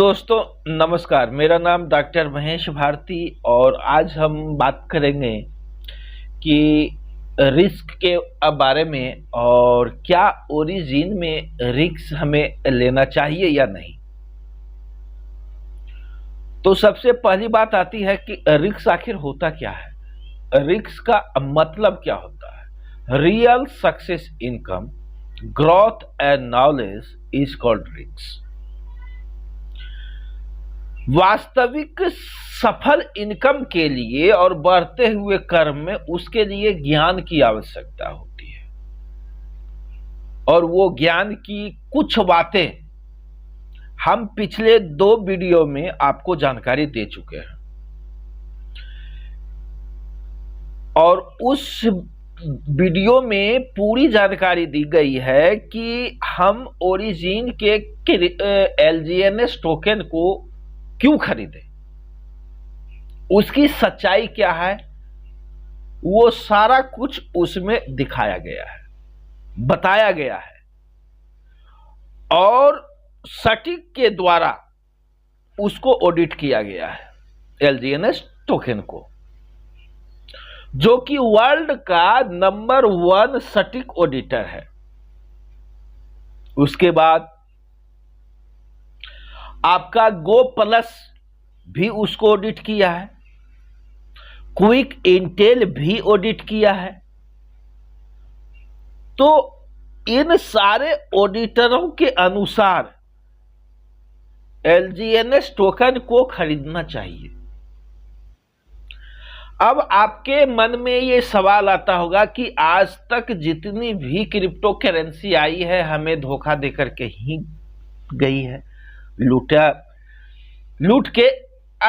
दोस्तों नमस्कार। मेरा नाम डॉक्टर महेश भारती और आज हम बात करेंगे कि रिस्क के बारे में और क्या ओरिजिन में रिस्क हमें लेना चाहिए या नहीं। तो सबसे पहली बात आती है कि रिस्क आखिर होता क्या है। रिस्क का मतलब क्या होता है। Real success income growth and knowledge is called risk. वास्तविक सफल इनकम के लिए और बढ़ते हुए कर्म में उसके लिए ज्ञान की आवश्यकता होती है और वो ज्ञान की कुछ बातें हम पिछले 2 वीडियो में आपको जानकारी दे चुके हैं और उस वीडियो में पूरी जानकारी दी गई है कि हम ओरिजिन के LGNS टोकन को क्यों खरीदे, उसकी सच्चाई क्या है, वो सारा कुछ उसमें दिखाया गया है, बताया गया है और सटीक के द्वारा उसको ऑडिट किया गया है LGNS टोकन को, जो कि वर्ल्ड का नंबर 1 सटीक ऑडिटर है। उसके बाद आपका गो प्लस भी उसको ऑडिट किया है, क्विक इंटेल भी ऑडिट किया है। तो इन सारे ऑडिटरों के अनुसार LGNS टोकन को खरीदना चाहिए। अब आपके मन में ये सवाल आता होगा कि आज तक जितनी भी क्रिप्टो करेंसी आई है हमें धोखा देकर के ही गई है, लूट के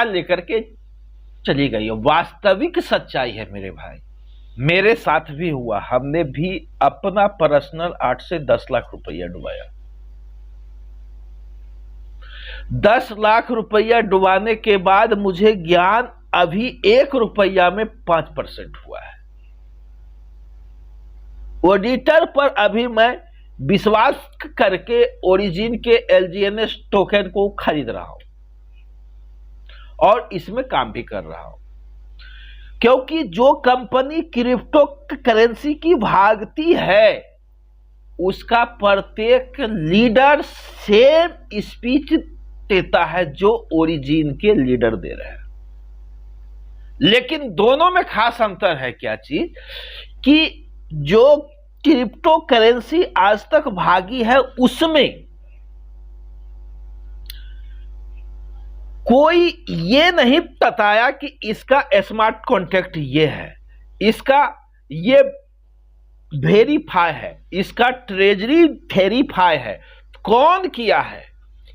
लेकर के चली गई है। वास्तविक सच्चाई है मेरे भाई, मेरे साथ भी हुआ। हमने भी अपना पर्सनल 8 से 10 लाख रुपया डुबाया। 10 लाख रुपया डुबाने के बाद मुझे ज्ञान अभी 1 रुपया में 5% हुआ है। ऑडिटर पर अभी मैं विश्वास करके ओरिजिन के LGNS टोकन को खरीद रहा हूं और इसमें काम भी कर रहा हूं, क्योंकि जो कंपनी क्रिप्टो करेंसी की भागती है उसका प्रत्येक लीडर सेम स्पीच देता है जो ओरिजिन के लीडर दे रहे हैं। लेकिन दोनों में खास अंतर है क्या चीज, कि जो क्रिप्टो करेंसी आज तक भागी है उसमें कोई ये नहीं बताया कि इसका स्मार्ट कॉन्ट्रैक्ट ये है, इसका ये वेरीफाई है, इसका ट्रेजरी वेरीफाई है, कौन किया है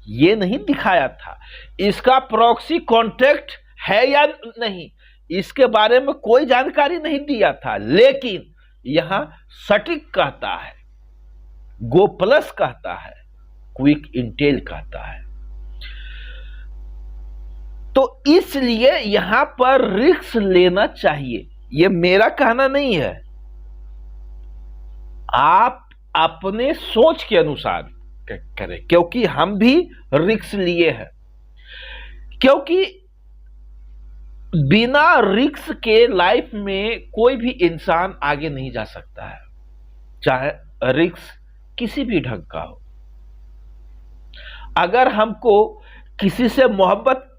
ये नहीं दिखाया था। इसका प्रॉक्सी कॉन्ट्रैक्ट है या नहीं इसके बारे में कोई जानकारी नहीं दिया था। लेकिन यहां सटीक कहता है, गो प्लस कहता है, क्विक इंटेल कहता है। तो इसलिए यहां पर रिस्क लेना चाहिए। यह मेरा कहना नहीं है, आप अपने सोच के अनुसार करें, क्योंकि हम भी रिस्क लिए हैं। क्योंकि बिना रिस्क के लाइफ में कोई भी इंसान आगे नहीं जा सकता है, चाहे रिस्क किसी भी ढंग का हो। अगर हमको किसी से मोहब्बत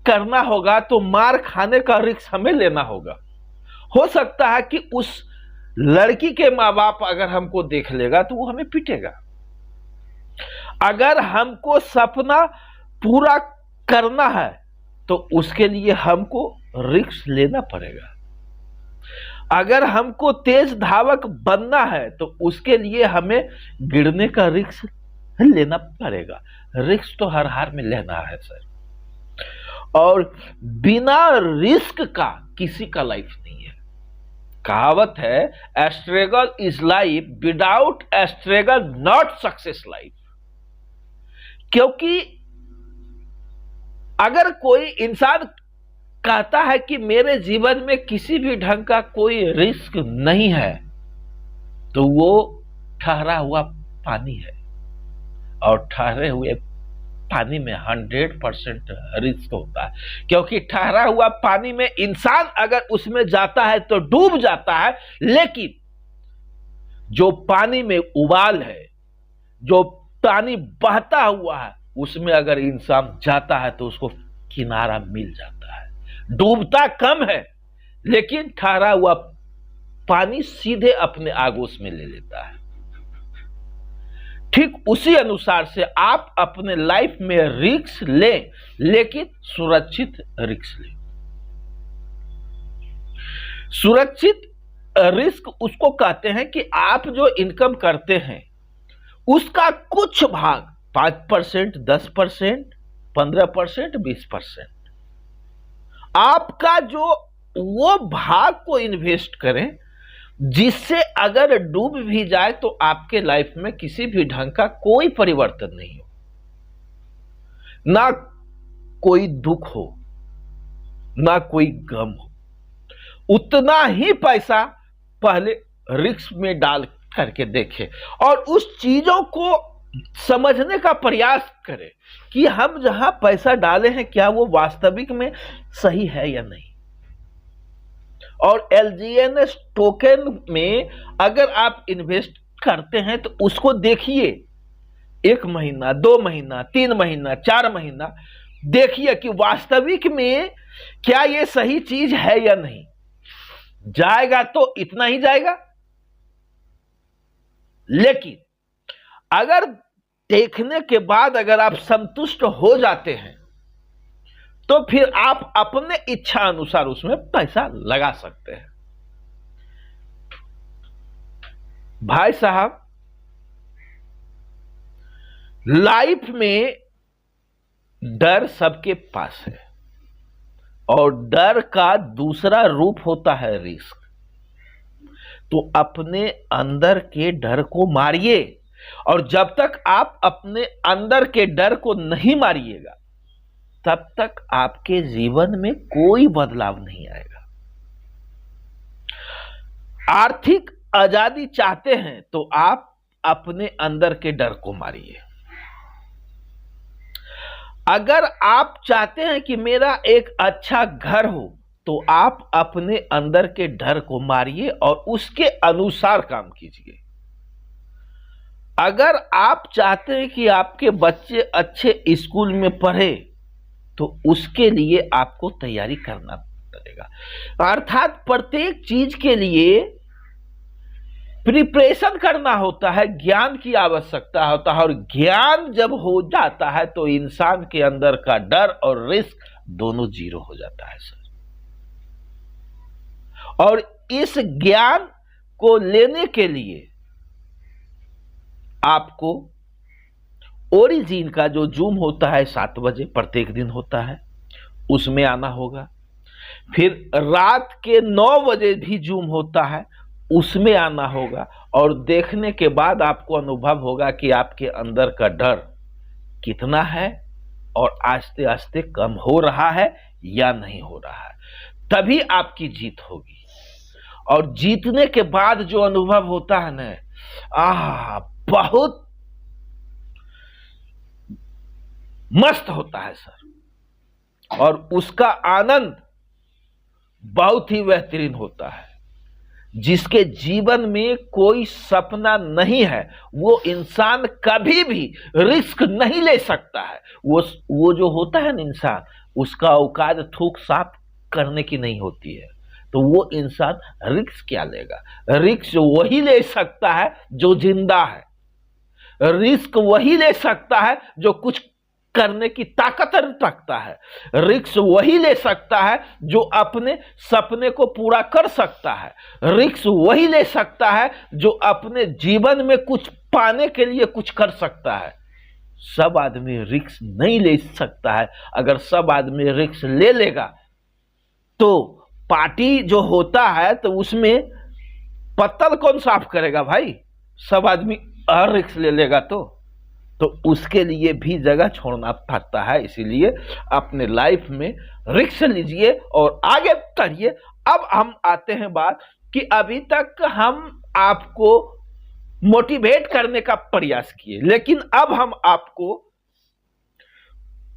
करना होगा तो मार खाने का रिस्क हमें लेना होगा। हो सकता है कि उस लड़की के माँ बाप अगर हमको देख लेगा तो वो हमें पीटेगा। अगर हमको सपना पूरा करना है तो उसके लिए हमको रिस्क लेना पड़ेगा। अगर हमको तेज धावक बनना है तो उसके लिए हमें गिरने का रिस्क लेना पड़ेगा। रिस्क तो हर हाल में लेना है सर, और बिना रिस्क का किसी का लाइफ नहीं है। कहावत है, struggle is life, without struggle not success life. क्योंकि अगर कोई इंसान कहता है कि मेरे जीवन में किसी भी ढंग का कोई रिस्क नहीं है तो वो ठहरा हुआ पानी है, और ठहरे हुए पानी में 100% रिस्क होता है, क्योंकि ठहरा हुआ पानी में इंसान अगर उसमें जाता है तो डूब जाता है, लेकिन जो पानी में उबाल है, जो पानी बहता हुआ है, उसमें अगर इंसान जाता है तो उसको किनारा मिल जाता है। डूबता कम है, लेकिन ठहरा हुआ पानी सीधे अपने आगोश में ले लेता है। ठीक उसी अनुसार से आप अपने लाइफ में रिस्क लें, लेकिन सुरक्षित रिस्क लें। सुरक्षित रिस्क उसको कहते हैं कि आप जो इनकम करते हैं उसका कुछ भाग 5%, 10%, 15%, 20% आपका जो वो भाग को इन्वेस्ट करें, जिससे अगर डूब भी जाए तो आपके लाइफ में किसी भी ढंग का कोई परिवर्तन नहीं हो, ना कोई दुख हो, ना कोई गम हो। उतना ही पैसा पहले रिस्क में डाल करके देखें और उस चीजों को समझने का प्रयास करें कि हम जहां पैसा डाले हैं क्या वो वास्तविक में सही है या नहीं। और LGNS टोकन में अगर आप इन्वेस्ट करते हैं तो उसको देखिए, 1 महीना, 2 महीना, 3 महीना, 4 महीना देखिए कि वास्तविक में क्या ये सही चीज है या नहीं। जाएगा तो इतना ही जाएगा, लेकिन अगर देखने के बाद अगर आप संतुष्ट हो जाते हैं तो फिर आप अपने इच्छा अनुसार उसमें पैसा लगा सकते हैं। भाई साहब, लाइफ में डर सबके पास है और डर का दूसरा रूप होता है रिस्क। तो अपने अंदर के डर को मारिए, और जब तक आप अपने अंदर के डर को नहीं मारिएगा तब तक आपके जीवन में कोई बदलाव नहीं आएगा। आर्थिक आजादी चाहते हैं तो आप अपने अंदर के डर को मारिए। अगर आप चाहते हैं कि मेरा एक अच्छा घर हो तो आप अपने अंदर के डर को मारिए और उसके अनुसार काम कीजिए। अगर आप चाहते हैं कि आपके बच्चे अच्छे स्कूल में पढ़े तो उसके लिए आपको तैयारी करना पड़ेगा। अर्थात प्रत्येक चीज के लिए प्रिपरेशन करना होता है, ज्ञान की आवश्यकता होता है, और ज्ञान जब हो जाता है तो इंसान के अंदर का डर और रिस्क दोनों जीरो हो जाता है सर। और इस ज्ञान को लेने के लिए आपको ओरिजिन का जो जूम होता है 7 बजे प्रत्येक दिन होता है, उसमें आना होगा। फिर रात के 9 बजे भी जूम होता है, उसमें आना होगा। और देखने के बाद आपको अनुभव होगा कि आपके अंदर का डर कितना है और आस्ते आस्ते कम हो रहा है या नहीं हो रहा है। तभी आपकी जीत होगी। और जीतने के बाद जो अनुभव होता है ना, बहुत मस्त होता है सर, और उसका आनंद बहुत ही बेहतरीन होता है। जिसके जीवन में कोई सपना नहीं है वो इंसान कभी भी रिस्क नहीं ले सकता है। वो जो होता है ना इंसान, उसका औकात थूक साफ करने की नहीं होती है, तो वो इंसान रिस्क क्या लेगा। रिस्क वही ले सकता है जो जिंदा है। रिस्क वही ले सकता है जो कुछ करने की ताकत रखता है। रिस्क वही ले सकता है जो अपने सपने को पूरा कर सकता है। रिस्क वही ले सकता है जो अपने जीवन में कुछ पाने के लिए कुछ कर सकता है। सब आदमी रिस्क नहीं ले सकता है। अगर सब आदमी रिस्क ले लेगा तो पार्टी जो होता है तो उसमें पत्तल कौन साफ करेगा भाई। सब आदमी रिस्क ले लेगा तो उसके लिए भी जगह छोड़ना पड़ता है। इसीलिए अपने लाइफ में रिस्क लीजिए और आगे बढ़िए। अब हम आते हैं बात कि अभी तक हम आपको मोटिवेट करने का प्रयास किए, लेकिन अब हम आपको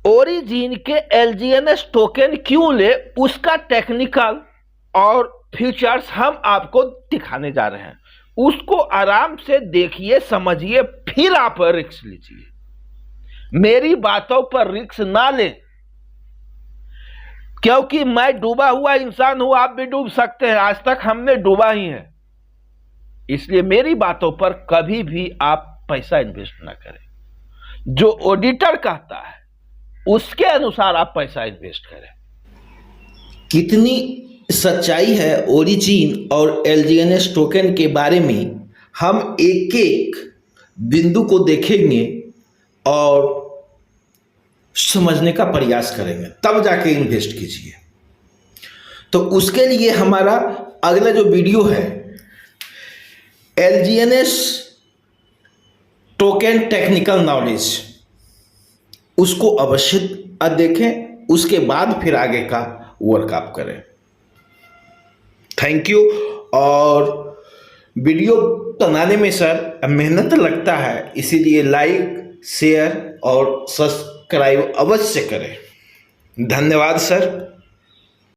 ओरिजिन के एलजीएनएस टोकन क्यों ले, उसका टेक्निकल और फीचर्स हम आपको दिखाने जा रहे हैं। उसको आराम से देखिए, समझिए, फिर आप रिस्क लीजिए। मेरी बातों पर रिस्क ना लें, क्योंकि मैं डूबा हुआ इंसान हूं, आप भी डूब सकते हैं। आज तक हमने डूबा ही है, इसलिए मेरी बातों पर कभी भी आप पैसा इन्वेस्ट ना करें। जो ऑडिटर कहता है उसके अनुसार आप पैसा इन्वेस्ट करें। कितनी सच्चाई है ओरिजिन और एलजीएनएस टोकन के बारे में, हम एक एक बिंदु को देखेंगे और समझने का प्रयास करेंगे, तब जाके इन्वेस्ट कीजिए। तो उसके लिए हमारा अगला जो वीडियो है, एलजीएनएस टोकन टेक्निकल नॉलेज, उसको अवश्य देखें, उसके बाद फिर आगे का वर्क आप करें। Thank you. और वीडियो बनाने में सर मेहनत लगता है, इसीलिए लाइक, शेयर और सब्सक्राइब अवश्य करें। धन्यवाद सर।